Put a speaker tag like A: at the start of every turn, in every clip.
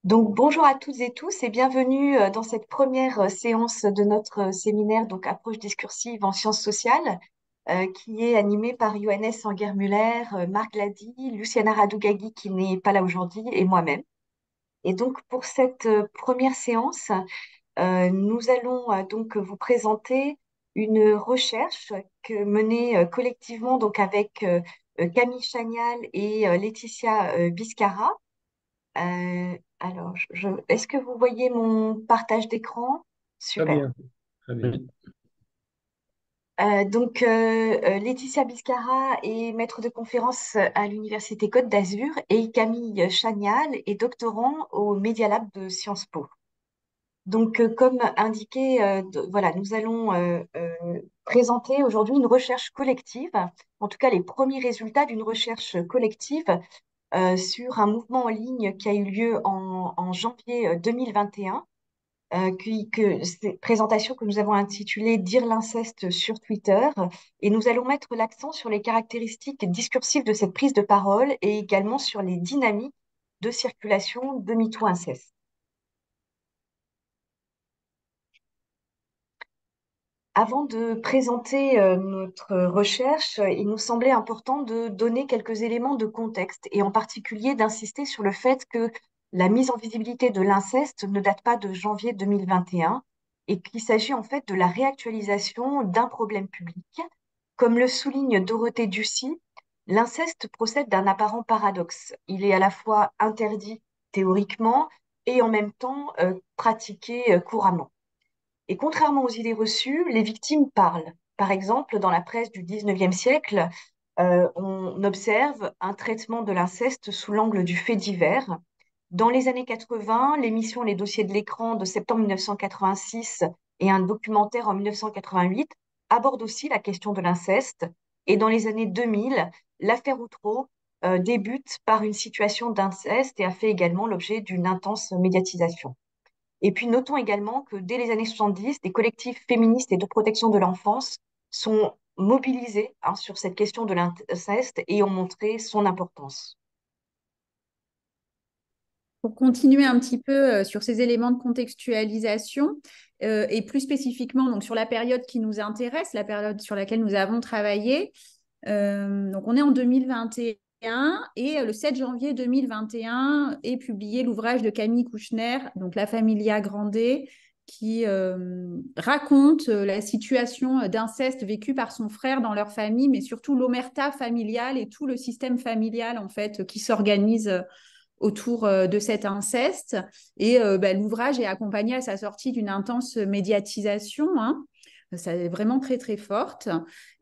A: Donc, bonjour à toutes et tous et bienvenue dans cette première séance de notre séminaire, donc approche discursive en sciences sociales, qui est animée par Johannes Angermüller, Marc Glady, Luciana Radougagui qui n'est pas là aujourd'hui et moi-même. Et donc, pour cette première séance, nous allons donc vous présenter une recherche menée collectivement donc avec Camille Chagnal et Laetitia Biscara. Est-ce que vous voyez mon partage d'écran?
B: Très
A: Super.
B: bien, très bien.
A: Laetitia Biscara est maître de conférence à l'Université Côte d'Azur et Camille Chagnal est doctorant au Media Lab de Sciences Po. Comme indiqué, voilà, nous allons présenter aujourd'hui une recherche collective, en tout cas les premiers résultats d'une recherche collective sur un mouvement en ligne qui a eu lieu en janvier 2021, présentation que nous avons intitulée Dire l'inceste sur Twitter. Et nous allons mettre l'accent sur les caractéristiques discursives de cette prise de parole et également sur les dynamiques de circulation de MeToo Inceste. Avant de présenter notre recherche, il nous semblait important de donner quelques éléments de contexte et en particulier d'insister sur le fait que la mise en visibilité de l'inceste ne date pas de janvier 2021 et qu'il s'agit en fait de la réactualisation d'un problème public. Comme le souligne Dorothée Ducy, l'inceste procède d'un apparent paradoxe. Il est à la fois interdit théoriquement et en même temps pratiqué couramment. Et contrairement aux idées reçues, les victimes parlent. Par exemple, dans la presse du 19e siècle, on observe un traitement de l'inceste sous l'angle du fait divers. Dans les années 80, l'émission Les dossiers de l'écran de septembre 1986 et un documentaire en 1988 abordent aussi la question de l'inceste. Et dans les années 2000, l'affaire Outreau débute par une situation d'inceste et a fait également l'objet d'une intense médiatisation. Et puis notons également que dès les années 70, des collectifs féministes et de protection de l'enfance sont mobilisés sur cette question de l'inceste et ont montré son importance.
C: Pour continuer un petit peu sur ces éléments de contextualisation et plus spécifiquement donc sur la période qui nous intéresse, la période sur laquelle nous avons travaillé. Donc on est en 2021 et le 7 janvier 2021 est publié l'ouvrage de Camille Kouchner, donc La Familia Grande, qui raconte la situation d'inceste vécue par son frère dans leur famille, mais surtout l'omerta familiale et tout le système familial en fait qui s'organise autour de cet inceste. Et l'ouvrage est accompagné à sa sortie d'une intense médiatisation. C'est vraiment très, très forte.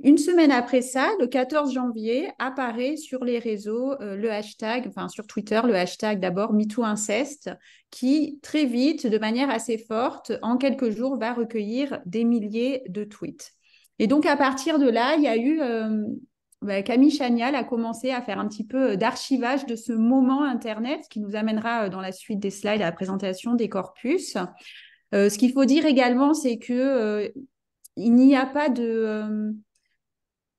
C: Une semaine après ça, le 14 janvier, apparaît sur les réseaux le hashtag, enfin sur Twitter, le hashtag d'abord MeTooInceste, qui très vite, de manière assez forte, en quelques jours, va recueillir des milliers de tweets. Et donc, à partir de là, il y a eu Camille Chagnal a commencé à faire un petit peu d'archivage de ce moment Internet, ce qui nous amènera dans la suite des slides à la présentation des corpus. Ce qu'il faut dire également, c'est que il n'y a pas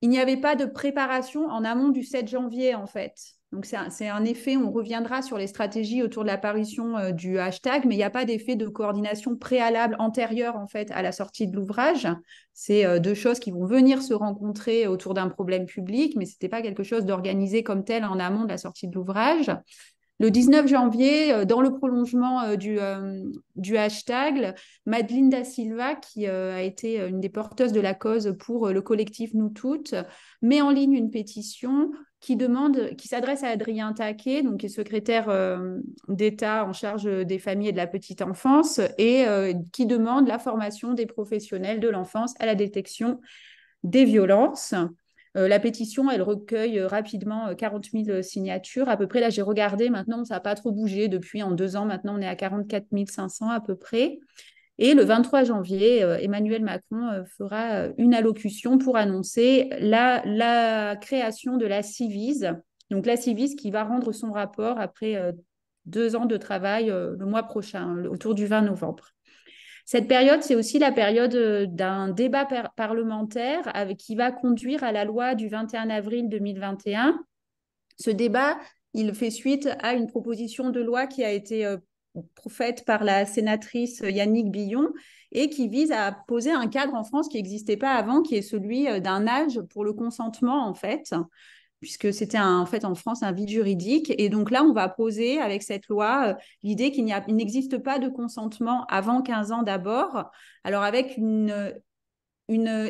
C: il n'y avait pas de préparation en amont du 7 janvier, en fait. Donc, c'est un effet, on reviendra sur les stratégies autour de l'apparition du hashtag, mais il n'y a pas d'effet de coordination préalable antérieure, en fait, à la sortie de l'ouvrage. C'est deux choses qui vont venir se rencontrer autour d'un problème public, mais ce n'était pas quelque chose d'organisé comme tel en amont de la sortie de l'ouvrage. Le 19 janvier, dans le prolongement du hashtag, Madeleine Da Silva, qui a été une des porteuses de la cause pour le collectif Nous Toutes, met en ligne une pétition qui s'adresse à Adrien Taquet, donc, qui est secrétaire d'État en charge des familles et de la petite enfance, et qui demande la formation des professionnels de l'enfance à la détection des violences. La pétition, elle recueille rapidement 40 000 signatures. À peu près, là, j'ai regardé, maintenant, ça n'a pas trop bougé depuis en 2 ans. Maintenant, on est à 44 500 à peu près. Et le 23 janvier, Emmanuel Macron fera une allocution pour annoncer la création de la Civise. Donc, la Civise qui va rendre son rapport après 2 ans de travail le mois prochain, autour du 20 novembre. Cette période, c'est aussi la période d'un débat parlementaire qui va conduire à la loi du 21 avril 2021. Ce débat, il fait suite à une proposition de loi qui a été faite par la sénatrice Yannick Billon et qui vise à poser un cadre en France qui n'existait pas avant, qui est celui d'un âge pour le consentement, en fait, puisque c'était en fait en France un vide juridique. Et donc là, on va poser avec cette loi l'idée qu'il n'existe pas de consentement avant 15 ans d'abord, alors avec une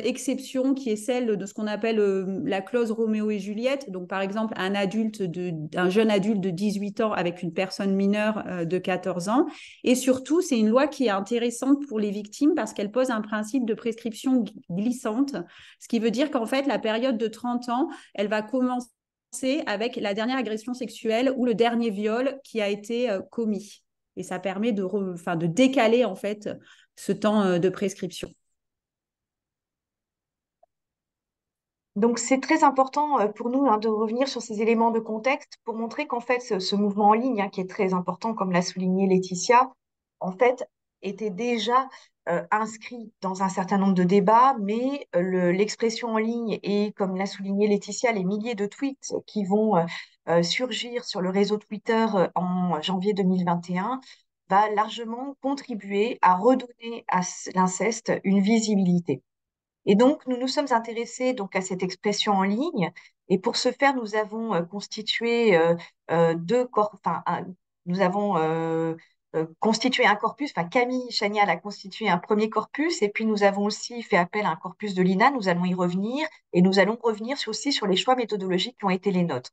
C: exception qui est celle de ce qu'on appelle la clause Roméo et Juliette. Donc, par exemple, un jeune adulte de 18 ans avec une personne mineure de 14 ans. Et surtout, c'est une loi qui est intéressante pour les victimes parce qu'elle pose un principe de prescription glissante, ce qui veut dire qu'en fait, la période de 30 ans, elle va commencer avec la dernière agression sexuelle ou le dernier viol qui a été commis. Et ça permet de décaler en fait ce temps de prescription.
A: Donc, c'est très important pour nous hein, de revenir sur ces éléments de contexte pour montrer qu'en fait, ce mouvement en ligne, hein, qui est très important, comme l'a souligné Laetitia, en fait, était déjà inscrit dans un certain nombre de débats, mais l'expression en ligne et, comme l'a souligné Laetitia, les milliers de tweets qui vont surgir sur le réseau Twitter en janvier 2021 va largement contribuer à redonner à l'inceste une visibilité. Et donc, nous nous sommes intéressés donc à cette expression en ligne. Et pour ce faire, nous avons constitué deux corps, nous avons constitué un corpus. Enfin, Camille Chanial a constitué un premier corpus, et puis nous avons aussi fait appel à un corpus de l'INA. Nous allons y revenir, et nous allons revenir aussi sur les choix méthodologiques qui ont été les nôtres.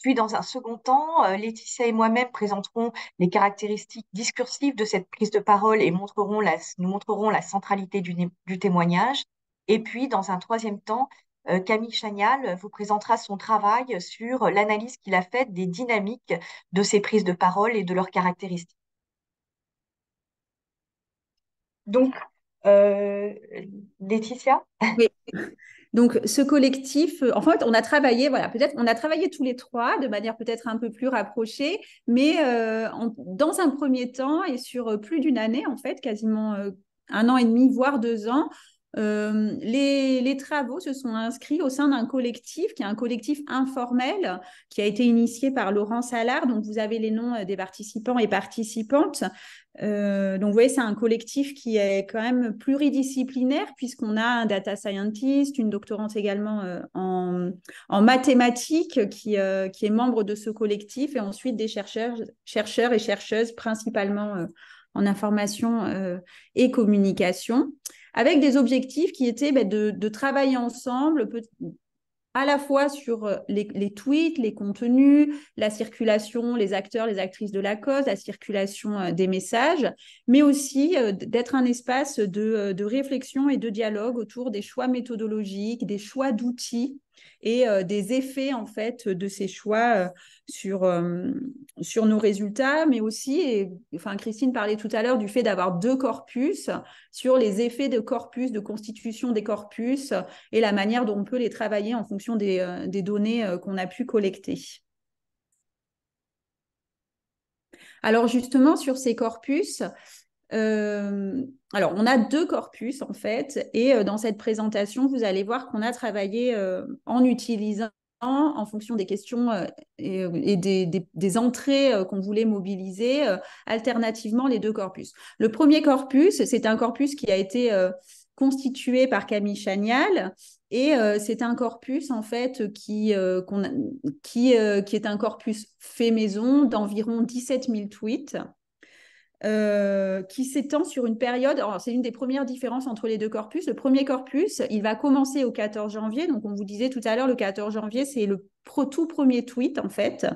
A: Puis, dans un second temps, Laetitia et moi-même présenterons les caractéristiques discursives de cette prise de parole et nous montrerons la centralité du témoignage. Et puis, dans un troisième temps, Camille Chanial vous présentera son travail sur l'analyse qu'il a faite des dynamiques de ces prises de parole et de leurs caractéristiques. Donc, euh, Laetitia?
C: Oui. Donc, ce collectif, en fait, on a travaillé, voilà, peut-être, on a travaillé tous les trois de manière peut-être un peu plus rapprochée, mais dans un premier temps et sur plus d'une année, en fait, quasiment 1 an et demi, voire 2 ans, les travaux se sont inscrits au sein d'un collectif qui est un collectif informel qui a été initié par Laurent Salard. Donc, vous avez les noms des participants et participantes. Donc, vous voyez, c'est un collectif qui est quand même pluridisciplinaire puisqu'on a un data scientist, une doctorante également en mathématiques qui est membre de ce collectif et ensuite des chercheurs et chercheuses principalement en information et communication avec des objectifs qui étaient de travailler ensemble, à la fois sur les tweets, les contenus, la circulation, les acteurs, les actrices de la cause, la circulation des messages, mais aussi d'être un espace de réflexion et de dialogue autour des choix méthodologiques, des choix d'outils et des effets en fait de ces choix sur nos résultats, mais aussi, enfin Christine parlait tout à l'heure du fait d'avoir 2 corpus sur les effets de corpus, de constitution des corpus et la manière dont on peut les travailler en fonction des données qu'on a pu collecter. Alors justement, sur ces corpus, alors on a 2 corpus en fait, et dans cette présentation, vous allez voir qu'on a travaillé en utilisant en fonction des questions et des entrées qu'on voulait mobiliser, alternativement les 2 corpus. Le premier corpus, c'est un corpus qui a été constitué par Camille Chanial, et c'est un corpus en fait qui est un corpus fait maison d'environ 17 000 tweets. Qui s'étend sur une période. C'est une des premières différences entre les 2 corpus. Le premier corpus, il va commencer au 14 janvier. Donc, on vous disait tout à l'heure, le 14 janvier, c'est le tout premier tweet, en fait,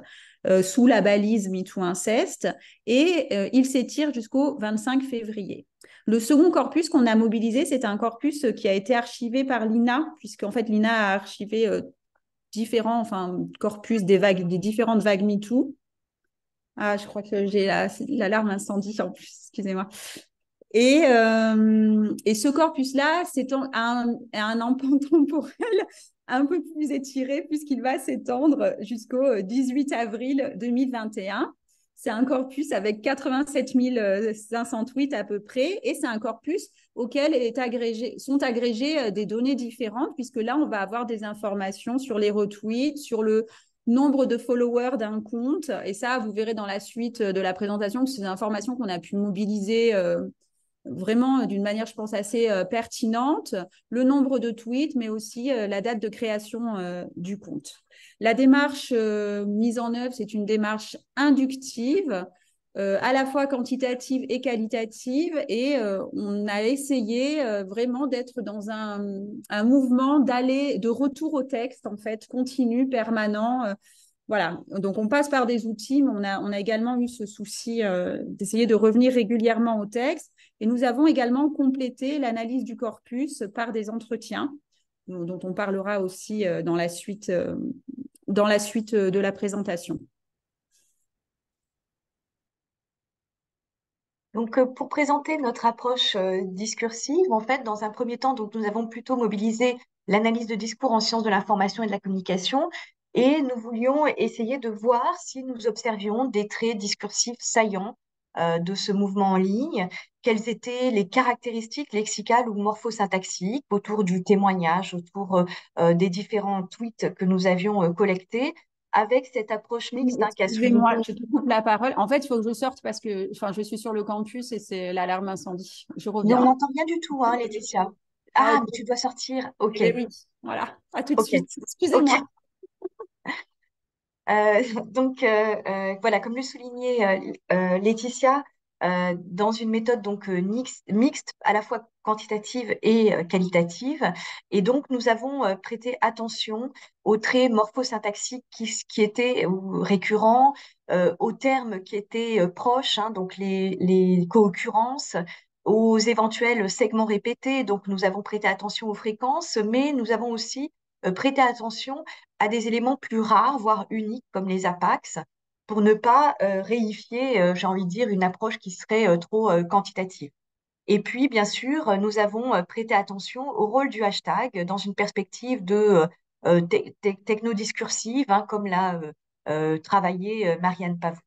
C: sous la balise MeToo Inceste. Et il s'étire jusqu'au 25 février. Le second corpus qu'on a mobilisé, c'est un corpus qui a été archivé par l'INA, puisqu'en fait, l'INA a archivé différents corpus des différentes vagues MeToo. Ah, je crois que j'ai l'alarme incendie en plus, excusez-moi. Et ce corpus-là, c'est un empan temporel un peu plus étiré puisqu'il va s'étendre jusqu'au 18 avril 2021. C'est un corpus avec 87 500 tweets à peu près, et c'est un corpus auquel sont agrégées des données différentes, puisque là, on va avoir des informations sur les retweets, sur le nombre de followers d'un compte. Et ça, vous verrez dans la suite de la présentation que c'est des informations qu'on a pu mobiliser vraiment d'une manière, je pense, assez pertinente, le nombre de tweets, mais aussi la date de création du compte. La démarche mise en œuvre, c'est une démarche inductive, à la fois quantitative et qualitative, et on a essayé vraiment d'être dans un mouvement d'aller, de retour au texte, en fait, continu, permanent. Voilà, donc on passe par des outils, mais on a également eu ce souci d'essayer de revenir régulièrement au texte. Et nous avons également complété l'analyse du corpus par des entretiens, dont on parlera aussi dans la suite de la présentation.
A: Donc, pour présenter notre approche discursive, en fait, dans un premier temps, donc, nous avons plutôt mobilisé l'analyse de discours en sciences de l'information et de la communication, et nous voulions essayer de voir si nous observions des traits discursifs saillants de ce mouvement en ligne, quelles étaient les caractéristiques lexicales ou morphosyntaxiques autour du témoignage, autour des différents tweets que nous avions collectés, avec cette approche mixte hein, qu'a
C: Excusez-moi,
A: souligné.
C: je te coupe la parole. En fait, il faut que je sorte parce que je suis sur le campus et c'est l'alarme incendie. Je
A: Mais on
C: reviens.
A: n'entend rien du tout, hein, Laetitia.
C: Ah,
A: Ah,
C: ok.
A: mais tu dois sortir. Ok,
C: Eh oui, voilà. À tout de
A: ok,
C: suite.
A: ok.
C: Excusez-moi.
A: Donc, voilà, comme le soulignait Laetitia, dans une méthode donc mixte, à la fois quantitative et qualitative. Et donc, nous avons prêté attention aux traits morphosyntaxiques qui étaient récurrents, aux termes qui étaient proches, hein, donc les co-occurrences, aux éventuels segments répétés. Donc, nous avons prêté attention aux fréquences, mais nous avons aussi prêté attention à des éléments plus rares, voire uniques, comme les apax, pour ne pas réifier, j'ai envie de dire, une approche qui serait trop quantitative. Et puis, bien sûr, nous avons prêté attention au rôle du hashtag dans une perspective de technodiscursive, hein, comme l'a travaillé Marianne Pavot.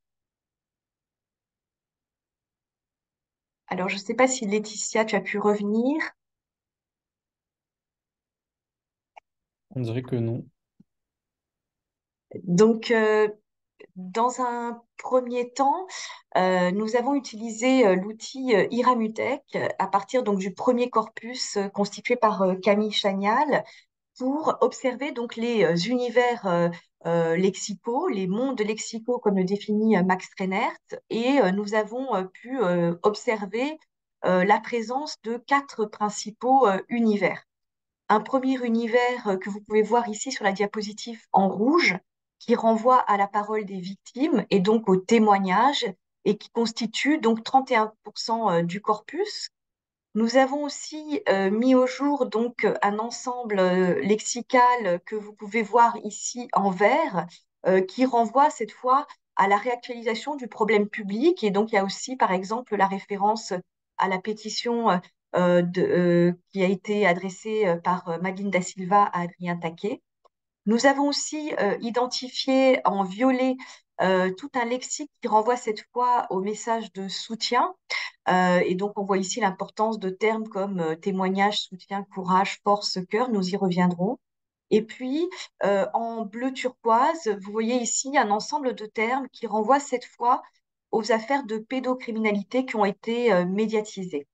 A: Alors, je ne sais pas si Laetitia, tu as pu revenir.
B: On dirait que non.
A: Donc, dans un premier temps, nous avons utilisé l'outil Iramutech à partir donc du premier corpus constitué par Camille Chagnal pour observer donc les univers lexicaux, les mondes lexicaux comme le définit Max Reinert, et nous avons pu observer la présence de quatre principaux univers. Un premier univers que vous pouvez voir ici sur la diapositive en rouge, qui renvoie à la parole des victimes et donc au témoignage, et qui constitue donc 31% du corpus. Nous avons aussi mis au jour donc un ensemble lexical que vous pouvez voir ici en vert, qui renvoie cette fois à la réactualisation du problème public. Et donc il y a aussi par exemple la référence à la pétition qui a été adressée par Madeleine da Silva à Adrien Taquet. Nous avons aussi identifié en violet tout un lexique qui renvoie cette fois au message de soutien. Et donc, on voit ici l'importance de termes comme témoignage, soutien, courage, force, cœur. Nous y reviendrons. Et puis, en bleu turquoise, vous voyez ici un ensemble de termes qui renvoient cette fois aux affaires de pédocriminalité qui ont été médiatisées.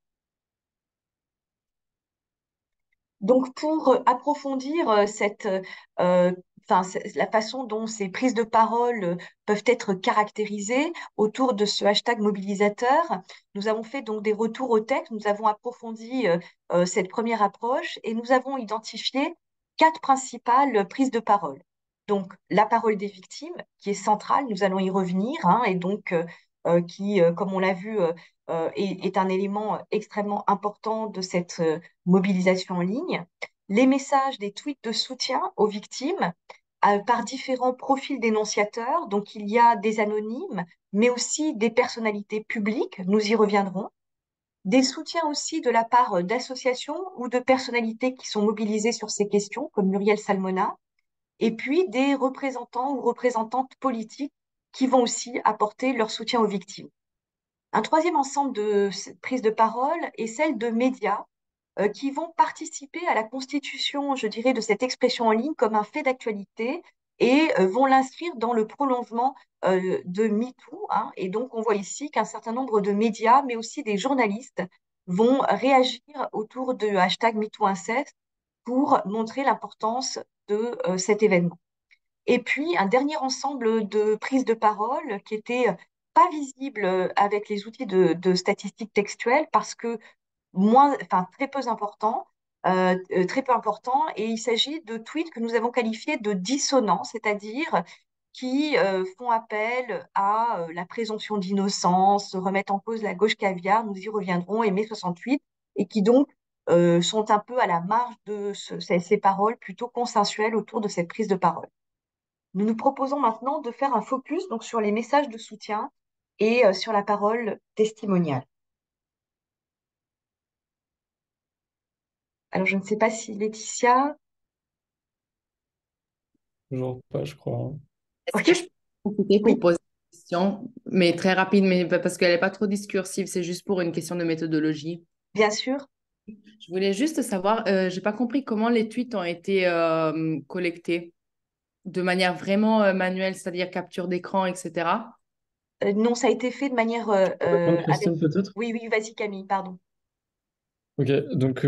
A: Donc, pour approfondir la façon dont ces prises de parole peuvent être caractérisées autour de ce hashtag mobilisateur, nous avons fait donc des retours au texte, nous avons approfondi cette première approche et nous avons identifié quatre principales prises de parole. Donc, la parole des victimes, qui est centrale, nous allons y revenir, hein, et donc qui, comme on l'a vu, est un élément extrêmement important de cette mobilisation en ligne, les messages des tweets de soutien aux victimes par différents profils dénonciateurs. Donc, il y a des anonymes, mais aussi des personnalités publiques, nous y reviendrons. Des soutiens aussi de la part d'associations ou de personnalités qui sont mobilisées sur ces questions, comme Muriel Salmona, et puis des représentants ou représentantes politiques qui vont aussi apporter leur soutien aux victimes. Un troisième ensemble de prises de parole est celle de médias qui vont participer à la constitution, je dirais, de cette expression en ligne comme un fait d'actualité et vont l'inscrire dans le prolongement de MeToo, hein. Et donc, on voit ici qu'un certain nombre de médias, mais aussi des journalistes, vont réagir autour de hashtag MeTooInceste pour montrer l'importance de cet événement. Et puis, un dernier ensemble de prises de parole qui était pas visible avec les outils de statistiques textuelles parce que enfin, très peu important, et il s'agit de tweets que nous avons qualifiés de dissonants, c'est-à-dire qui font appel à la présomption d'innocence, remettent en cause la gauche caviar, nous y reviendrons, et mai 68, et qui donc sont un peu à la marge de ces paroles plutôt consensuelles autour de cette prise de parole. Nous nous proposons maintenant de faire un focus donc sur les messages de soutien et sur la parole testimoniale. Alors, je ne sais pas si Laetitia.
B: Toujours pas, je crois, hein.
D: Est-ce
A: Ok,
D: que je peux profiter
A: oui,
D: pour poser une question, mais très rapide, mais parce qu'elle n'est pas trop discursive, c'est juste pour une question de méthodologie.
A: bien sûr.
D: Je voulais juste savoir, j'ai pas compris comment les tweets ont été collectés de manière vraiment manuelle, c'est-à-dire capture d'écran, etc.
A: Non, ça a été fait de manière
B: Répondre,
A: avec.
B: Christine, peut-être?
A: Oui, oui, vas-y Camille, pardon.
B: Ok, donc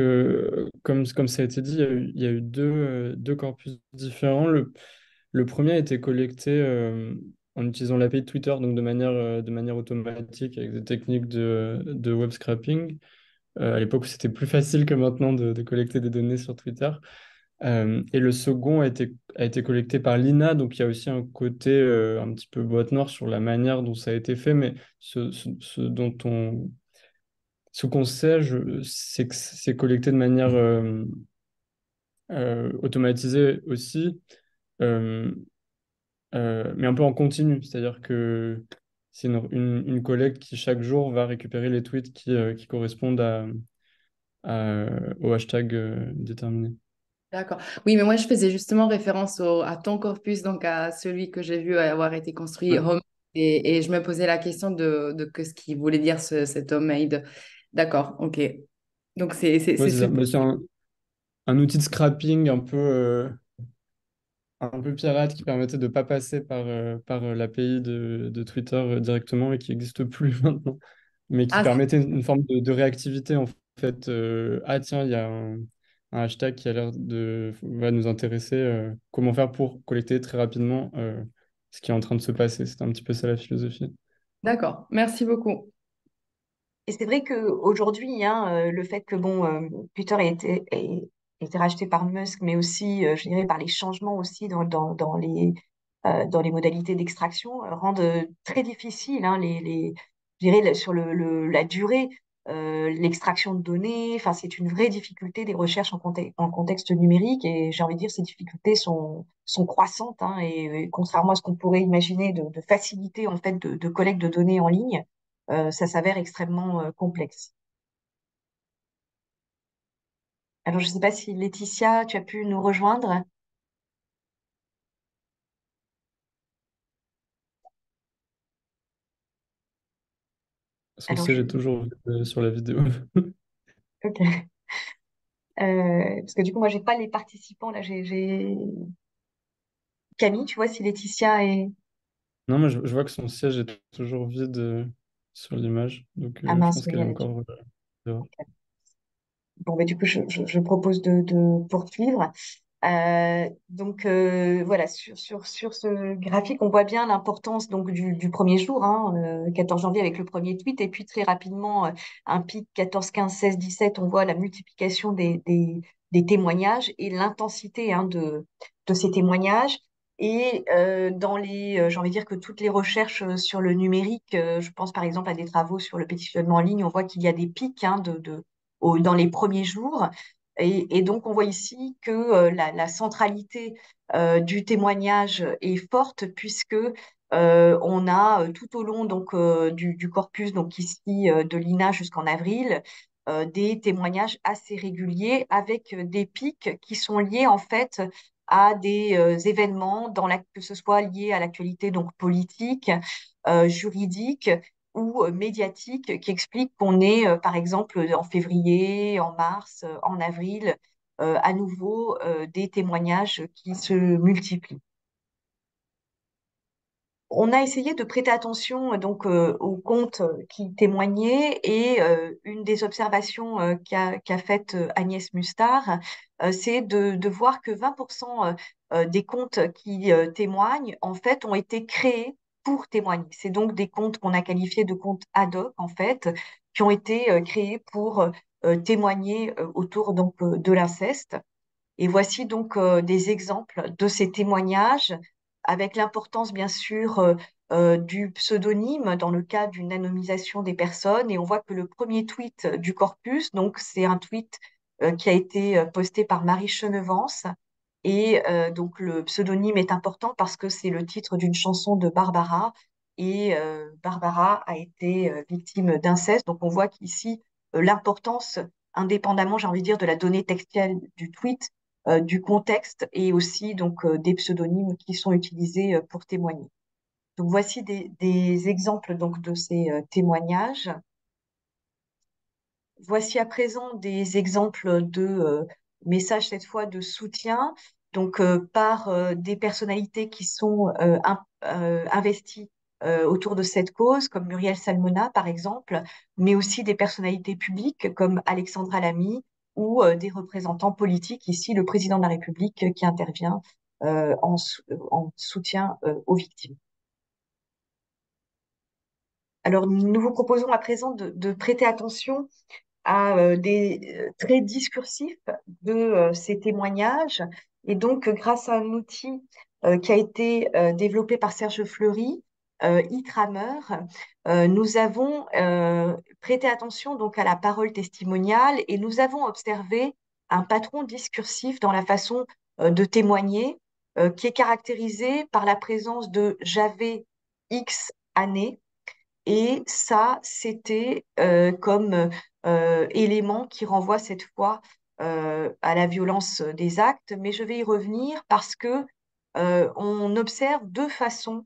B: comme ça a été dit, il y a eu deux corpus différents. Le premier a été collecté en utilisant l'API de Twitter, donc de manière automatique avec des techniques de web scraping. À l'époque, c'était plus facile que maintenant de collecter des données sur Twitter. Et le second a été collecté par l'INA, donc il y a aussi un côté un petit peu boîte noire sur la manière dont ça a été fait, mais ce qu'on sait, c'est que c'est collecté de manière automatisée aussi, euh, mais un peu en continu, c'est-à-dire que c'est une collecte qui chaque jour va récupérer les tweets qui correspondent au hashtag déterminé.
D: D'accord. Oui, mais moi, je faisais justement référence à ton corpus, donc à celui que j'ai vu avoir été construit
B: Ouais,
D: home. Et je me posais la question de ce qu'il voulait dire cet homemade. D'accord, ok. Donc,
B: ouais,
D: c'est
B: c'est ça.
D: super.
B: Bah, c'est un outil de scrapping un peu pirate qui permettait de ne pas passer par l'API de Twitter directement et qui n'existe plus maintenant, mais qui
D: Ah,
B: permettait une forme de réactivité en fait. Ah tiens, il y a un hashtag qui a l'air va nous intéresser. Comment faire pour collecter très rapidement ce qui est en train de se passer? C'était un petit peu ça la philosophie.
D: d'accord. Merci beaucoup.
A: Et c'est vrai qu'aujourd'hui, hein, le fait que bon, Twitter ait été racheté par Musk, mais aussi, je dirais, par les changements aussi dans les modalités d'extraction, rendent très difficile, hein, je dirais, sur la durée, l'extraction de données. Enfin, c'est une vraie difficulté des recherches en contexte numérique. Et j'ai envie de dire, ces difficultés sont croissantes, hein, et contrairement à ce qu'on pourrait imaginer de facilité en fait de collecte de données en ligne, ça s'avère extrêmement complexe. Alors, je ne sais pas si Laetitia, tu as pu nous rejoindre.
B: Son
A: Alors,
B: siège est toujours sur la vidéo.
A: ok. Parce que du coup, moi, j'ai pas les participants. Là, j'ai Camille, tu vois, si Laetitia est.
B: Non, mais je vois que son siège est toujours vide sur l'image, donc
A: Ah
B: je
A: mince,
B: pense
A: oui,
B: qu'elle est
A: elle est
B: encore dehors.
A: Bon, bah, du coup, je propose de poursuivre. Voilà, sur ce graphique, on voit bien l'importance donc du premier jour, hein, 14 janvier avec le premier tweet, et puis très rapidement, un pic 14, 15, 16, 17, on voit la multiplication des témoignages et l'intensité, hein, de ces témoignages. Et j'ai envie de dire que toutes les recherches sur le numérique, je pense par exemple à des travaux sur le pétitionnement en ligne, on voit qu'il y a des pics, hein, dans les premiers jours. Et donc, on voit ici que la centralité du témoignage est forte puisque on a tout au long donc du corpus, donc ici de l'INA jusqu'en avril, des témoignages assez réguliers avec des pics qui sont liés en fait à des événements que ce soit lié à l'actualité donc politique, juridique ou médiatique qui explique qu'on est, par exemple, en février, en mars, en avril, à nouveau des témoignages qui se multiplient. On a essayé de prêter attention donc aux comptes qui témoignaient et une des observations qu'a faites Agnès Mustard, c'est de voir que 20% des comptes qui témoignent en fait ont été créés pour témoigner. C'est donc des comptes qu'on a qualifiés de comptes ad hoc en fait, qui ont été créés pour témoigner autour donc de l'inceste. Et voici donc des exemples de ces témoignages, avec l'importance bien sûr du pseudonyme dans le cas d'une anonymisation des personnes. Et on voit que le premier tweet du corpus, donc c'est un tweet qui a été posté par Marie Chenevance. Et donc le pseudonyme est important parce que c'est le titre d'une chanson de Barbara. Et Barbara a été victime d'inceste. Donc on voit qu'ici l'importance, indépendamment, j'ai envie de dire, de la donnée textuelle du tweet, du contexte et aussi donc des pseudonymes qui sont utilisés pour témoigner. Donc voici des exemples donc de ces témoignages. Voici à présent des exemples de messages cette fois de soutien donc par des personnalités qui sont investies autour de cette cause, comme Muriel Salmona par exemple, mais aussi des personnalités publiques comme Alexandra Lamy ou des représentants politiques, ici le président de la République qui intervient en soutien aux victimes. Alors nous vous proposons à présent de prêter attention à des traits discursifs de ces témoignages. Et donc, grâce à un outil qui a été développé par Serge Fleury, e-Trammer, nous avons prêté attention donc à la parole testimoniale et nous avons observé un patron discursif dans la façon de témoigner qui est caractérisé par la présence de j'avais X années et ça, c'était comme élément qui renvoie cette fois à la violence des actes. Mais je vais y revenir parce que on observe deux façons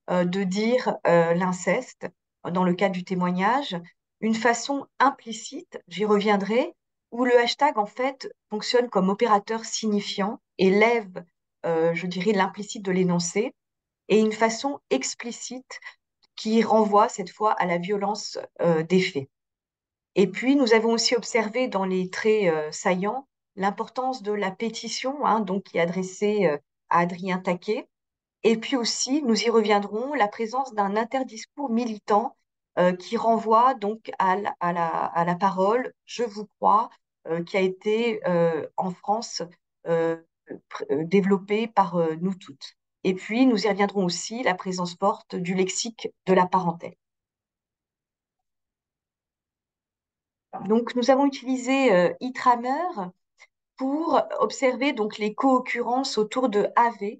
A: de dire l'inceste dans le cas du témoignage. Une façon implicite, j'y reviendrai, où le hashtag en fait fonctionne comme opérateur signifiant et lève, je dirais, l'implicite de l'énoncé, et une façon explicite qui renvoie cette fois à la violence des faits. Et puis, nous avons aussi observé dans les traits saillants l'importance de la pétition, hein, donc qui est adressée à Adrien Taquet. Et puis aussi, nous y reviendrons, la présence d'un interdiscours militant qui renvoie donc à la parole « Je vous crois », qui a été en France euh, développée par nous toutes. Et puis, nous y reviendrons aussi, la présence forte du lexique de la parentèle. Donc, nous avons utilisé e-Trammer pour observer donc les co-occurrences autour de AV.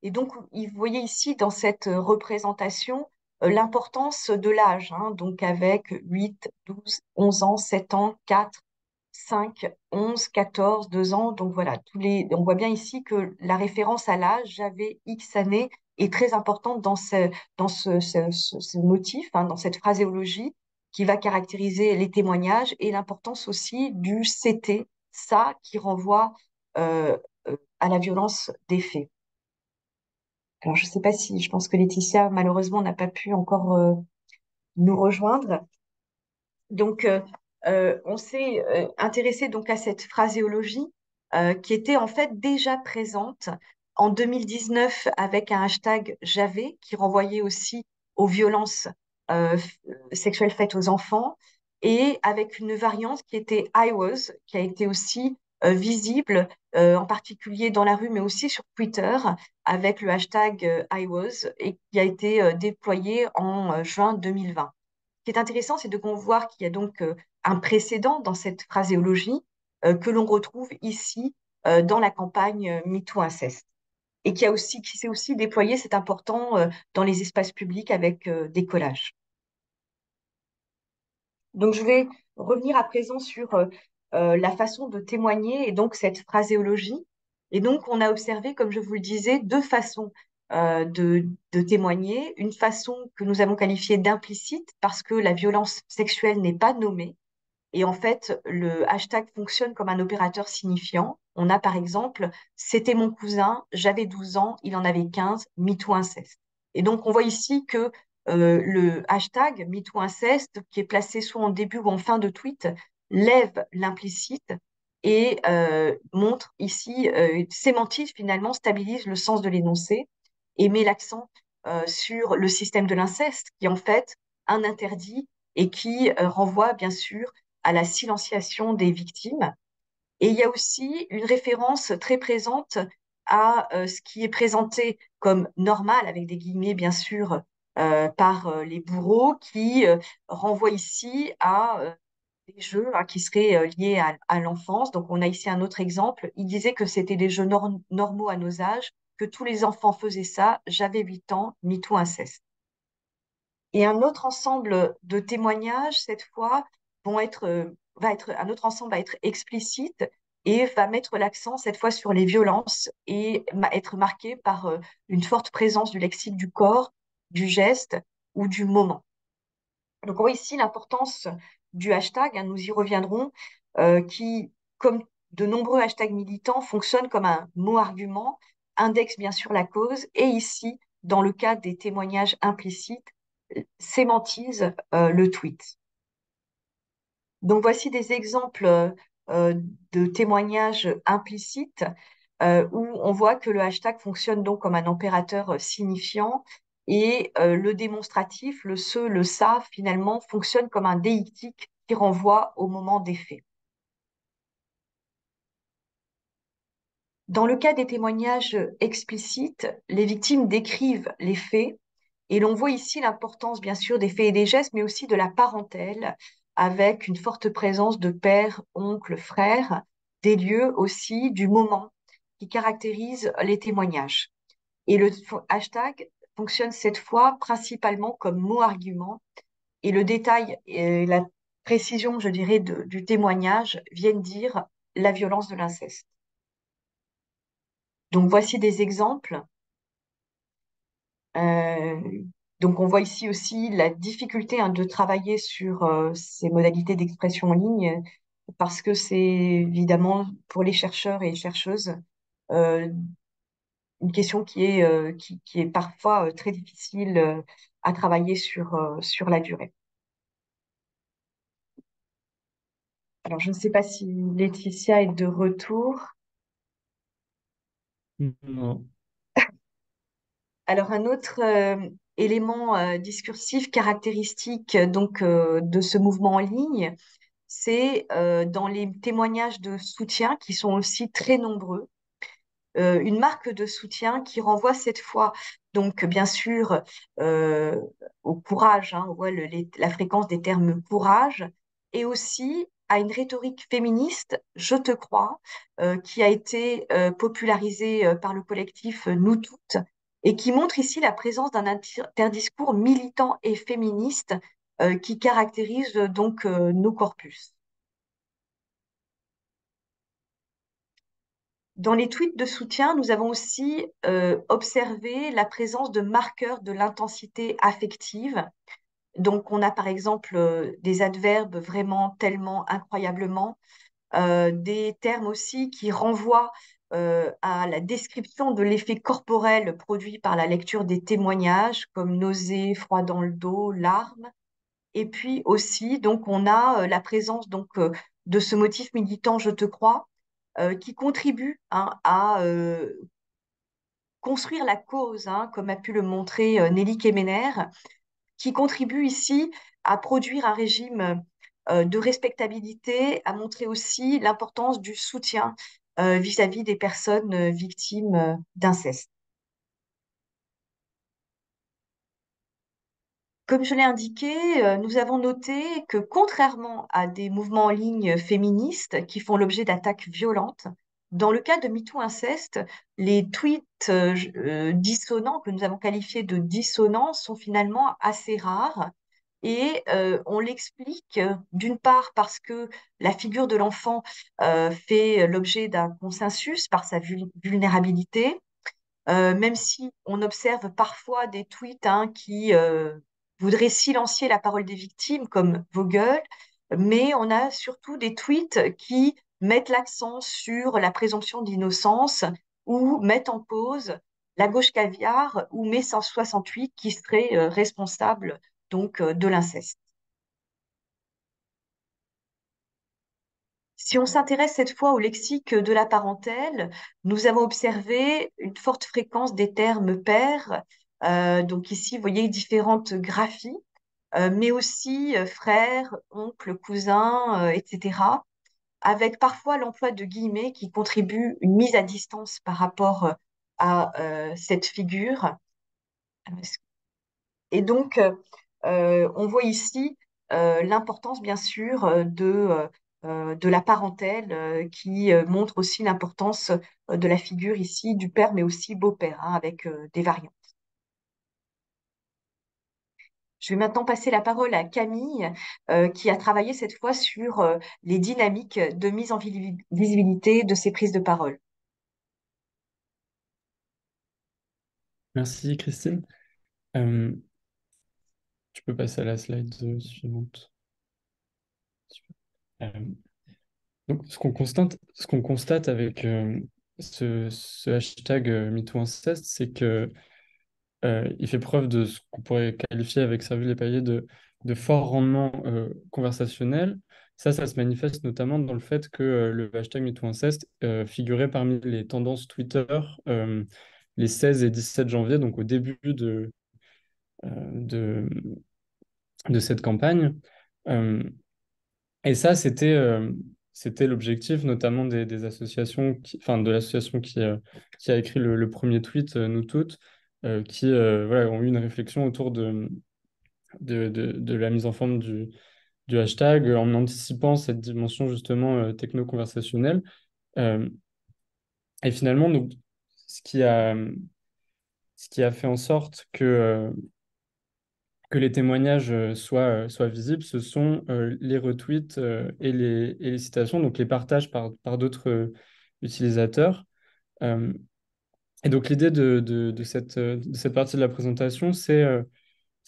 A: Et donc, vous voyez ici dans cette représentation l'importance de l'âge, hein, donc avec 8, 12, 11 ans, 7 ans, 4, 5, 11, 14, 2 ans. Donc voilà, on voit bien ici que la référence à l'âge, j'avais X années, est très importante dans ce motif, hein, dans cette phraséologie qui va caractériser les témoignages et l'importance aussi du CT, ça qui renvoie à la violence des faits. Alors, je ne sais pas si, je pense que Laetitia, malheureusement, n'a pas pu encore nous rejoindre. Donc, on s'est intéressé donc à cette phraséologie qui était en fait déjà présente en 2019 avec un hashtag J'avais qui renvoyait aussi aux violences sexuelles faites aux enfants et avec une variante qui était I was, qui a été aussi visible en particulier dans la rue mais aussi sur Twitter avec le hashtag I was et qui a été déployé en juin 2020. Ce qui est intéressant, c'est de voir qu'il y a donc un précédent dans cette phraséologie que l'on retrouve ici dans la campagne MeToo Inceste et qui s'est aussi déployé, c'est important, dans les espaces publics avec des collages. Donc, je vais revenir à présent sur la façon de témoigner et donc cette phraséologie. Et donc, on a observé, comme je vous le disais, deux façons de témoigner. Une façon que nous avons qualifiée d'implicite parce que la violence sexuelle n'est pas nommée. Et en fait, le hashtag fonctionne comme un opérateur signifiant. On a par exemple, c'était mon cousin, j'avais 12 ans, il en avait 15, MeToo inceste. Et donc, on voit ici que le hashtag MeTooInceste, qui est placé soit en début ou en fin de tweet, lève l'implicite et montre ici, sémantise finalement, stabilise le sens de l'énoncé et met l'accent sur le système de l'inceste, qui est en fait un interdit et qui renvoie bien sûr à la silenciation des victimes. Et il y a aussi une référence très présente à ce qui est présenté comme normal, avec des guillemets bien sûr, par les bourreaux, qui renvoie ici à des jeux qui seraient liés à l'enfance. Donc on a ici un autre exemple. Il disait que c'était des jeux normaux à nos âges, que tous les enfants faisaient ça. J'avais 8 ans, MeToo inceste. Et un autre ensemble de témoignages, cette fois, un autre ensemble va être explicite et va mettre l'accent, cette fois, sur les violences et être marqué par une forte présence du lexique du corps, du geste ou du moment. Donc, on voit ici l'importance du hashtag, nous y reviendrons, qui, comme de nombreux hashtags militants, fonctionne comme un mot-argument, indexe bien sûr la cause, et ici, dans le cas des témoignages implicites, sémantise le tweet. Donc voici des exemples de témoignages implicites où on voit que le hashtag fonctionne donc comme un opérateur signifiant et le démonstratif, le ce, le ça, finalement, fonctionne comme un déictique qui renvoie au moment des faits. Dans le cas des témoignages explicites, les victimes décrivent les faits et l'on voit ici l'importance, bien sûr, des faits et des gestes, mais aussi de la parentèle, avec une forte présence de père, oncle, frère, des lieux aussi, du moment qui caractérise les témoignages. Et le hashtag fonctionne cette fois principalement comme mot-argument et le détail et la précision, je dirais, du témoignage viennent dire la violence de l'inceste. Donc voici des exemples. Euh, donc on voit ici aussi la difficulté de travailler sur ces modalités d'expression en ligne parce que c'est évidemment pour les chercheurs et chercheuses euh, une question qui est parfois très difficile à travailler sur la durée. Alors je ne sais pas si Laetitia est de retour.
B: Non.
A: Alors un autre élément discursif caractéristique donc de ce mouvement en ligne, c'est dans les témoignages de soutien qui sont aussi très nombreux, une marque de soutien qui renvoie cette fois, donc bien sûr, euh, au courage, on voit la fréquence des termes courage, et aussi à une rhétorique féministe, je te crois, qui a été popularisée par le collectif Nous Toutes, et qui montre ici la présence d'un interdiscours militant et féministe qui caractérise donc nos corpus. Dans les tweets de soutien, nous avons aussi observé la présence de marqueurs de l'intensité affective. Donc, on a par exemple des adverbes vraiment, tellement, incroyablement, des termes aussi qui renvoient à la description de l'effet corporel produit par la lecture des témoignages, comme nausée, froid dans le dos, larmes. Et puis aussi, donc, on a la présence donc de ce motif militant «Je te crois», qui contribue à construire la cause, comme a pu le montrer Nelly Kemener, qui contribue ici à produire un régime de respectabilité, à montrer aussi l'importance du soutien vis-à-vis des personnes victimes d'inceste. Comme je l'ai indiqué, nous avons noté que contrairement à des mouvements en ligne féministes qui font l'objet d'attaques violentes, dans le cas de MeToo Inceste, les tweets dissonants, que nous avons qualifiés de dissonants, sont finalement assez rares. Et on l'explique d'une part parce que la figure de l'enfant fait l'objet d'un consensus par sa vulnérabilité, même si on observe parfois des tweets qui voudraient silencier la parole des victimes, comme Vogel, mais on a surtout des tweets qui mettent l'accent sur la présomption d'innocence ou mettent en cause la gauche caviar ou mai 168 qui serait responsable donc de l'inceste. Si on s'intéresse cette fois au lexique de la parentèle, nous avons observé une forte fréquence des termes père. Donc ici, vous voyez différentes graphies, mais aussi frère, oncle, cousin, etc. Avec parfois l'emploi de guillemets qui contribue une mise à distance par rapport à cette figure. Et donc, on voit ici l'importance, bien sûr, de la parentèle qui montre aussi l'importance de la figure ici du père, mais aussi beau-père, hein, avec des variantes. Je vais maintenant passer la parole à Camille, qui a travaillé cette fois sur les dynamiques de mise en visibilité de ces prises de parole.
B: Merci, Christine. Euh, Tu peux passer à la slide suivante. Super. Donc, ce qu'on constate avec ce hashtag MeTooInceste, c'est que il fait preuve de ce qu'on pourrait qualifier avec Serville et Paillet de fort rendement conversationnel. Ça se manifeste notamment dans le fait que le hashtag MeTooInceste figurait parmi les tendances Twitter les 16 et 17 janvier, donc au début de, de cette campagne. Euh, et ça, c'était l'objectif notamment des associations, enfin de l'association qui a écrit le premier tweet, Nous Toutes, qui voilà, ont eu une réflexion autour de la mise en forme du hashtag en anticipant cette dimension justement techno-conversationnelle. Euh, et finalement, donc, ce qui a, ce qui a fait en sorte que les témoignages soient visibles, ce sont les retweets et les citations, donc les partages par d'autres utilisateurs. Euh, et donc l'idée de cette partie de la présentation, c'est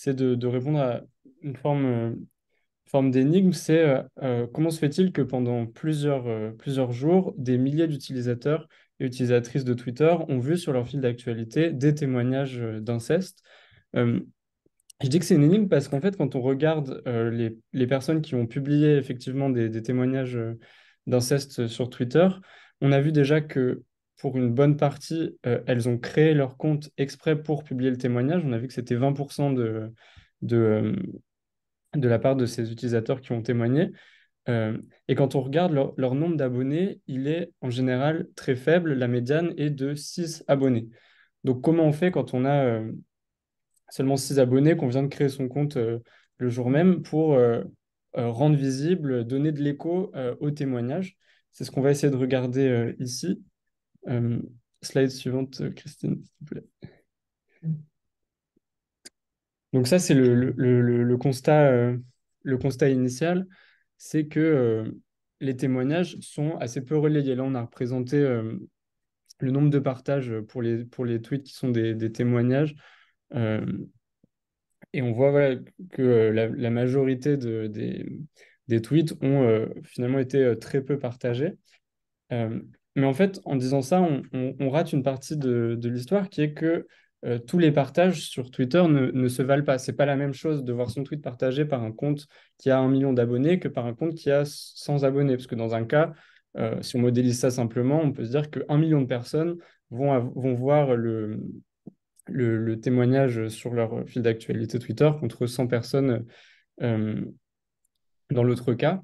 B: de répondre à une forme d'énigme, c'est comment se fait-il que pendant plusieurs jours, des milliers d'utilisateurs et utilisatrices de Twitter ont vu sur leur fil d'actualité des témoignages d'inceste. Euh, je dis que c'est une énigme parce qu'en fait, quand on regarde les personnes qui ont publié effectivement des témoignages d'inceste sur Twitter, on a vu déjà que pour une bonne partie, elles ont créé leur compte exprès pour publier le témoignage. On a vu que c'était 20% de, euh, de la part de ces utilisateurs qui ont témoigné. Et quand on regarde leur nombre d'abonnés, il est en général très faible. La médiane est de 6 abonnés. Donc comment on fait quand on a seulement 6 abonnés, qu'on vient de créer son compte le jour même pour rendre visible, donner de l'écho aux témoignages. C'est ce qu'on va essayer de regarder ici. Euh, Slide suivante, Christine, s'il te plaît. Donc ça, c'est le constat initial, c'est que les témoignages sont assez peu relayés. Là, on a représenté le nombre de partages pour les tweets qui sont des témoignages. Euh, Et on voit voilà, que la majorité des tweets ont finalement été très peu partagés. Euh, mais en fait, en disant ça, on rate une partie de l'histoire qui est que tous les partages sur Twitter ne se valent pas. C'est pas la même chose de voir son tweet partagé par un compte qui a 1 million d'abonnés que par un compte qui a 100 abonnés. Parce que dans un cas, si on modélise ça simplement, on peut se dire que 1 million de personnes vont voir le témoignage sur leur fil d'actualité Twitter contre 100 personnes euh, dans l'autre cas.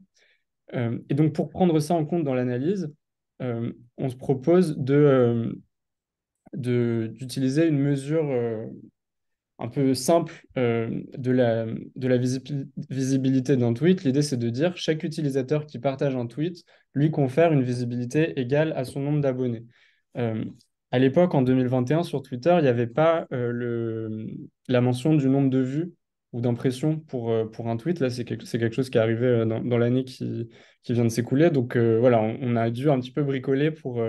B: Et donc, pour prendre ça en compte dans l'analyse, on se propose d'utiliser une mesure un peu simple de la visibilité d'un tweet. L'idée, c'est de dire chaque utilisateur qui partage un tweet lui confère une visibilité égale à son nombre d'abonnés. Euh, à l'époque, en 2021, sur Twitter, il n'y avait pas la mention du nombre de vues ou d'impressions pour un tweet. Là, c'est quelque chose qui est arrivé dans l'année qui vient de s'écouler. Donc voilà, on a dû un petit peu bricoler pour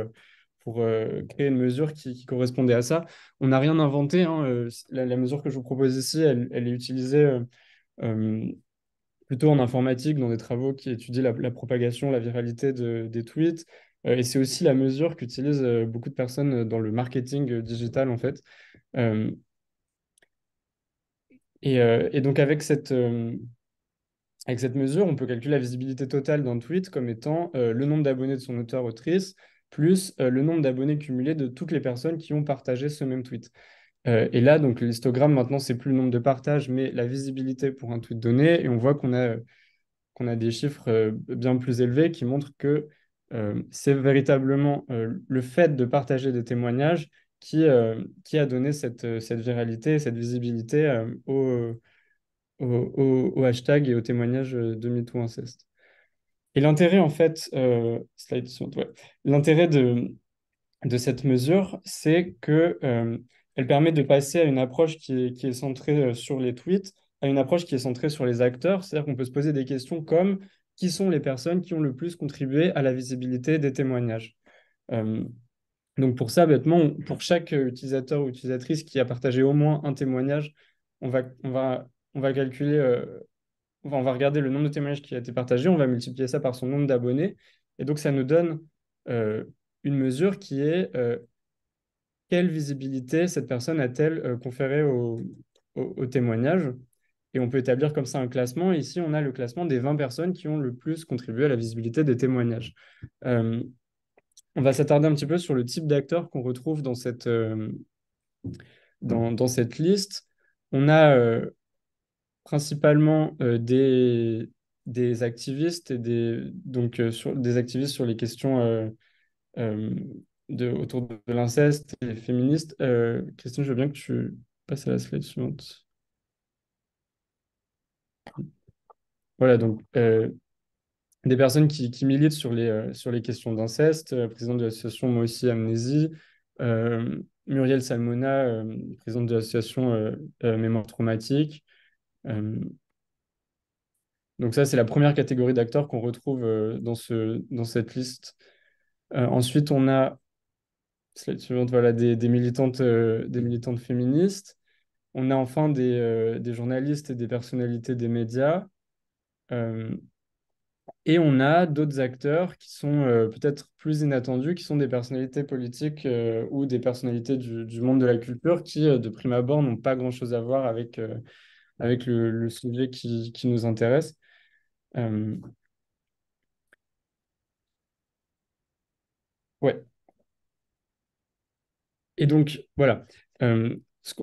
B: créer une mesure qui correspondait à ça. On n'a rien inventé, hein, la mesure que je vous propose ici, elle est utilisée euh, plutôt en informatique dans des travaux qui étudient la propagation, la viralité des tweets. Et c'est aussi la mesure qu'utilisent beaucoup de personnes dans le marketing digital, en fait. Euh, et donc, avec cette mesure, on peut calculer la visibilité totale d'un tweet comme étant le nombre d'abonnés de son auteur-autrice plus le nombre d'abonnés cumulés de toutes les personnes qui ont partagé ce même tweet. Et là, donc, l'histogramme, maintenant, c'est plus le nombre de partages, mais la visibilité pour un tweet donné. Et on voit qu'on a des chiffres bien plus élevés qui montrent que c'est véritablement le fait de partager des témoignages qui a donné cette viralité, cette visibilité au hashtag et au témoignage de MeTooInceste. Et l'intérêt, en fait, slide suivante, ouais. L'intérêt de cette mesure, c'est que elle permet de passer à une approche qui est centrée sur les tweets, à une approche qui est centrée sur les acteurs. C'est-à-dire qu'on peut se poser des questions comme qui sont les personnes qui ont le plus contribué à la visibilité des témoignages. Euh, donc pour ça, bêtement, pour chaque utilisateur ou utilisatrice qui a partagé au moins un témoignage, on va calculer, on va regarder le nombre de témoignages qui a été partagé, on va multiplier ça par son nombre d'abonnés. Et donc ça nous donne une mesure qui est quelle visibilité cette personne a-t-elle conférée au témoignage. Et on peut établir comme ça un classement. Et ici, on a le classement des 20 personnes qui ont le plus contribué à la visibilité des témoignages. Euh, on va s'attarder un petit peu sur le type d'acteurs qu'on retrouve dans cette liste. On a principalement des activistes et des activistes sur les questions euh, autour de l'inceste et féministe. Christine, je veux bien que tu passes à la slide suivante. Voilà, donc des personnes qui militent sur les questions d'inceste, présidente de l'association Moi aussi Amnésie, Muriel Salmona, présidente de l'association Mémoire traumatique. Euh, donc ça, c'est la première catégorie d'acteurs qu'on retrouve dans cette liste. Ensuite, on a, slide suivante, voilà, des militantes féministes. On a enfin des journalistes et des personnalités des médias. Euh, et on a d'autres acteurs qui sont peut-être plus inattendus, qui sont des personnalités politiques ou des personnalités du monde de la culture qui, de prime abord, n'ont pas grand-chose à voir avec le sujet qui nous intéresse. Euh, ouais. Et donc, voilà. Ce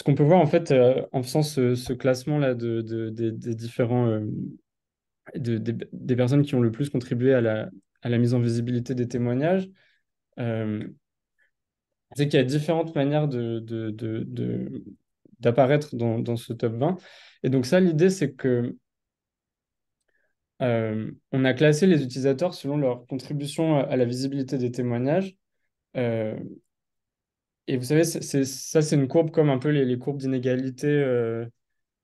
B: qu'on peut voir, en fait, en faisant ce classement-là des différents... des personnes qui ont le plus contribué à la mise en visibilité des témoignages, euh, c'est qu'il y a différentes manières d'apparaître dans ce top 20. Et donc ça, l'idée, c'est que on a classé les utilisateurs selon leur contribution à la visibilité des témoignages. Euh, et vous savez, ça, c'est une courbe comme un peu les courbes d'inégalité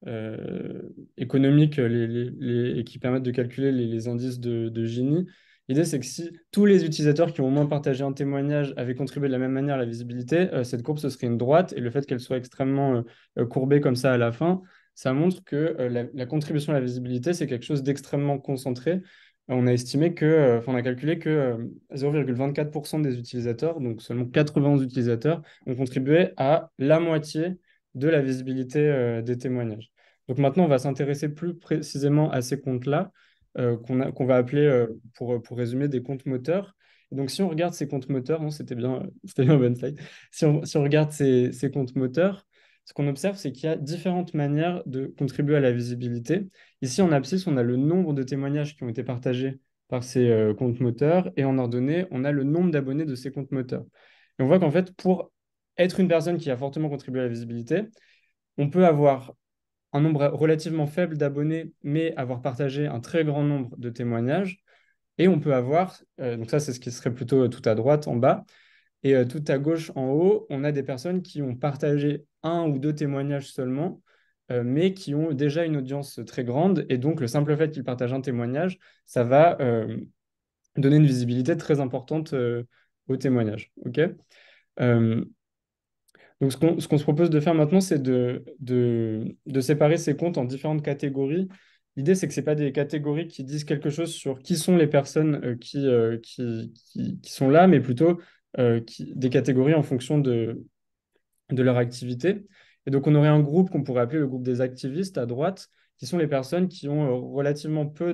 B: euh, économiques et qui permettent de calculer les indices de Gini. L'idée, c'est que si tous les utilisateurs qui ont au moins partagé un témoignage avaient contribué de la même manière à la visibilité, cette courbe, ce serait une droite. Et le fait qu'elle soit extrêmement courbée comme ça à la fin, ça montre que la contribution à la visibilité, c'est quelque chose d'extrêmement concentré. On a estimé que, enfin, on a calculé que 0,24% des utilisateurs, donc seulement 91 utilisateurs, ont contribué à la moitié de la visibilité des témoignages. Donc maintenant, on va s'intéresser plus précisément à ces comptes-là, qu'on va appeler, pour résumer, des comptes moteurs. Et donc si on regarde ces comptes moteurs, non, c'était bien bonne slide. Si on regarde ces comptes moteurs, ce qu'on observe, c'est qu'il y a différentes manières de contribuer à la visibilité. Ici, en abscisse, on a le nombre de témoignages qui ont été partagés par ces comptes moteurs, et en ordonnée, on a le nombre d'abonnés de ces comptes moteurs. Et on voit qu'en fait, pour être une personne qui a fortement contribué à la visibilité, on peut avoir un nombre relativement faible d'abonnés, mais avoir partagé un très grand nombre de témoignages. Et on peut avoir, donc ça c'est ce qui serait plutôt tout à droite en bas, et tout à gauche en haut, on a des personnes qui ont partagé un ou deux témoignages seulement, mais qui ont déjà une audience très grande. Et donc le simple fait qu'ils partagent un témoignage, ça va donner une visibilité très importante au témoignage. OK. Euh, Donc, ce qu'on se propose de faire maintenant, c'est de séparer ces comptes en différentes catégories. l'idée, c'est que ce pas des catégories qui disent quelque chose sur qui sont les personnes qui sont là, mais plutôt des catégories en fonction de leur activité. Et donc, on aurait un groupe qu'on pourrait appeler le groupe des activistes à droite, qui sont les personnes qui ont relativement peu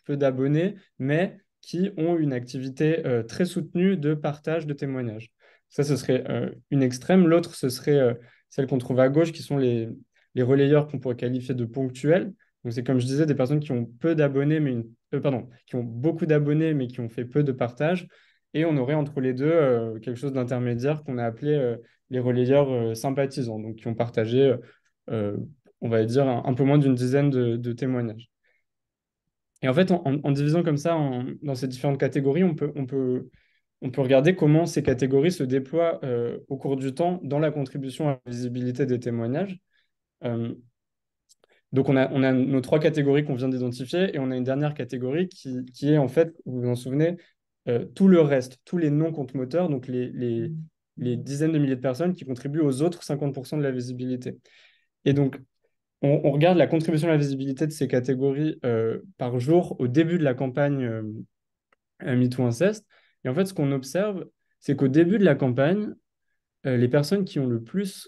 B: d'abonnés, mais qui ont une activité très soutenue de partage de témoignages. Ça, ce serait une extrême. L'autre, ce serait celle qu'on trouve à gauche, qui sont les relayeurs qu'on pourrait qualifier de ponctuels. Donc, c'est comme je disais, des personnes qui ont peu d'abonnés, pardon, qui ont beaucoup d'abonnés, mais qui ont fait peu de partage. Et on aurait entre les deux quelque chose d'intermédiaire qu'on a appelé les relayeurs sympathisants, donc qui ont partagé, euh, on va dire, un peu moins d'une dizaine de témoignages. Et en fait, en divisant comme ça dans ces différentes catégories, on peut regarder comment ces catégories se déploient au cours du temps dans la contribution à la visibilité des témoignages. Euh, donc, on a nos trois catégories qu'on vient d'identifier et on a une dernière catégorie qui est en fait, vous vous en souvenez, tout le reste, tous les non-compte moteurs, donc les dizaines de milliers de personnes qui contribuent aux autres 50% de la visibilité. Et donc, on regarde la contribution à la visibilité de ces catégories par jour au début de la campagne MeToo Inceste. Et en fait, ce qu'on observe, c'est qu'au début de la campagne, les personnes qui ont le plus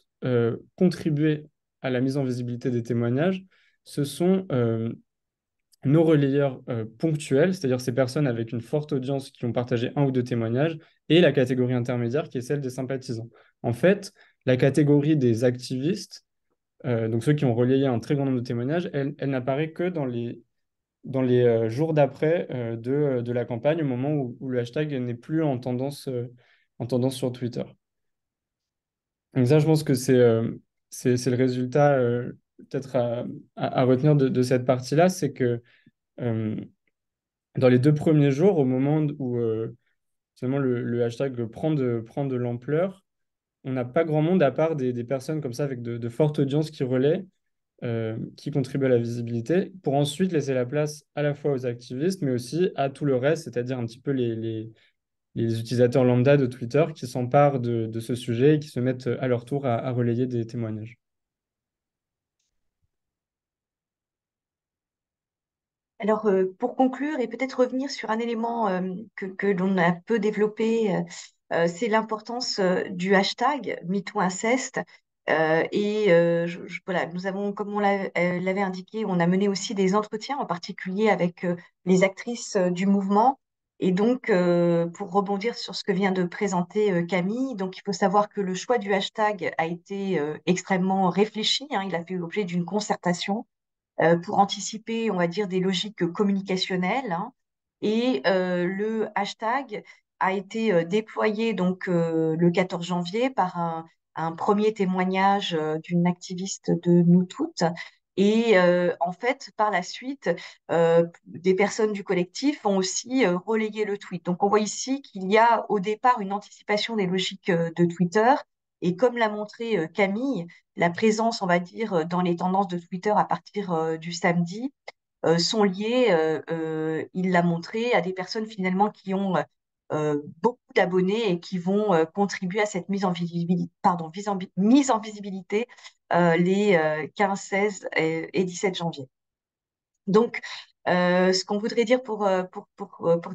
B: contribué à la mise en visibilité des témoignages, ce sont nos relayeurs ponctuels, c'est-à-dire ces personnes avec une forte audience qui ont partagé un ou deux témoignages, et la catégorie intermédiaire qui est celle des sympathisants. En fait, la catégorie des activistes, donc ceux qui ont relayé un très grand nombre de témoignages, elle n'apparaît que dans les jours d'après de la campagne, au moment où le hashtag n'est plus en tendance sur Twitter. Donc ça, je pense que c'est le résultat peut-être à retenir de cette partie-là, c'est que euh, dans les 2 premiers jours, au moment où finalement le hashtag prend de l'ampleur, on n'a pas grand monde à part des personnes comme ça avec de fortes audiences qui relaient, qui contribuent à la visibilité, pour ensuite laisser la place à la fois aux activistes, mais aussi à tout le reste, c'est-à-dire un petit peu les utilisateurs lambda de Twitter qui s'emparent de ce sujet et qui se mettent à leur tour à relayer des témoignages.
A: Alors, pour conclure et peut-être revenir sur un élément que l'on a peu développé, c'est l'importance du hashtag MeTooInceste. Voilà, nous avons, comme on l'avait indiqué, on a mené aussi des entretiens, en particulier avec les actrices du mouvement. Et donc, pour rebondir sur ce que vient de présenter Camille, donc il faut savoir que le choix du hashtag a été extrêmement réfléchi, hein. Il a fait l'objet d'une concertation pour anticiper, on va dire, des logiques communicationnelles, hein. Et le hashtag a été déployé donc le 14 janvier par un premier témoignage d'une activiste de Nous Toutes. Et en fait, par la suite, des personnes du collectif ont aussi relayé le tweet. Donc, on voit ici qu'il y a au départ une anticipation des logiques de Twitter. Et comme l'a montré Camille, la présence, on va dire, dans les tendances de Twitter à partir du samedi sont liées, il l'a montré, à des personnes finalement qui ont beaucoup d'abonnés et qui vont contribuer à cette mise en visibilité, pardon, mise en visibilité les 15, 16 et 17 janvier. Donc, ce qu'on voudrait dire pour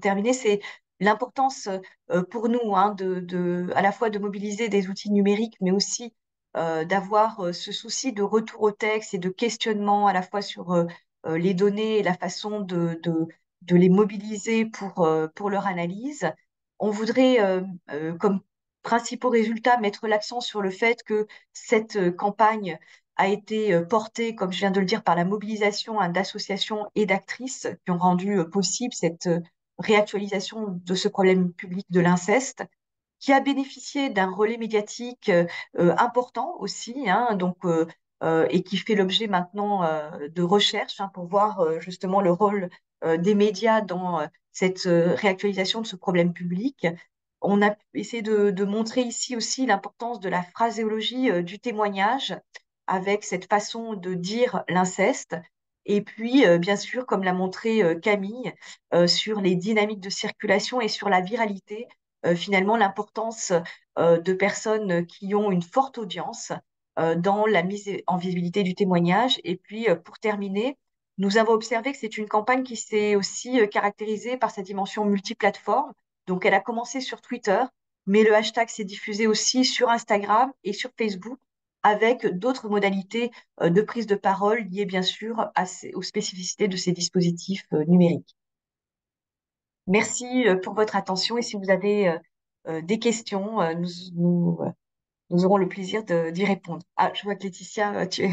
A: terminer, c'est l'importance pour nous, hein, à la fois de mobiliser des outils numériques, mais aussi d'avoir ce souci de retour au texte et de questionnement à la fois sur les données et la façon de les mobiliser pour leur analyse. On voudrait, comme principaux résultats, mettre l'accent sur le fait que cette campagne a été portée, comme je viens de le dire, par la mobilisation hein, d'associations et d'actrices qui ont rendu possible cette réactualisation de ce problème public de l'inceste, qui a bénéficié d'un relais médiatique important aussi, hein, et qui fait l'objet maintenant de recherches hein, pour voir justement le rôle des médias dans cette réactualisation de ce problème public. On a essayé de montrer ici aussi l'importance de la phraséologie du témoignage avec cette façon de dire l'inceste. Et puis, bien sûr, comme l'a montré Camille, sur les dynamiques de circulation et sur la viralité, finalement l'importance de personnes qui ont une forte audience dans la mise en visibilité du témoignage. Et puis, pour terminer, Nous avons observé que c'est une campagne qui s'est aussi caractérisée par sa dimension multiplateforme. Donc, elle a commencé sur Twitter, mais le hashtag s'est diffusé aussi sur Instagram et sur Facebook, avec d'autres modalités de prise de parole liées bien sûr aux spécificités de ces dispositifs numériques. Merci pour votre attention et si vous avez des questions, nous aurons le plaisir d'y répondre. Ah, je vois que Laetitia, tu es...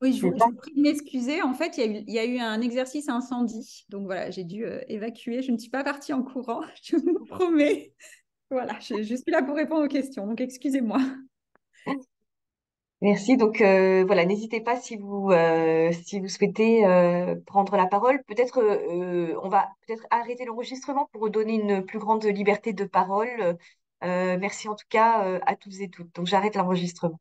C: Oui,
A: tu es
C: je
A: là.
C: vous prie de m'excuser. En fait, il y a eu un exercice incendie. Donc voilà, j'ai dû évacuer. Je ne suis pas partie en courant, je vous promets. Voilà, je suis là pour répondre aux questions. Donc excusez-moi.
A: Merci. Donc voilà, n'hésitez pas si vous souhaitez prendre la parole. Peut-être on va peut-être arrêter l'enregistrement pour donner une plus grande liberté de parole. Merci en tout cas à tous et toutes. Donc j'arrête l'enregistrement.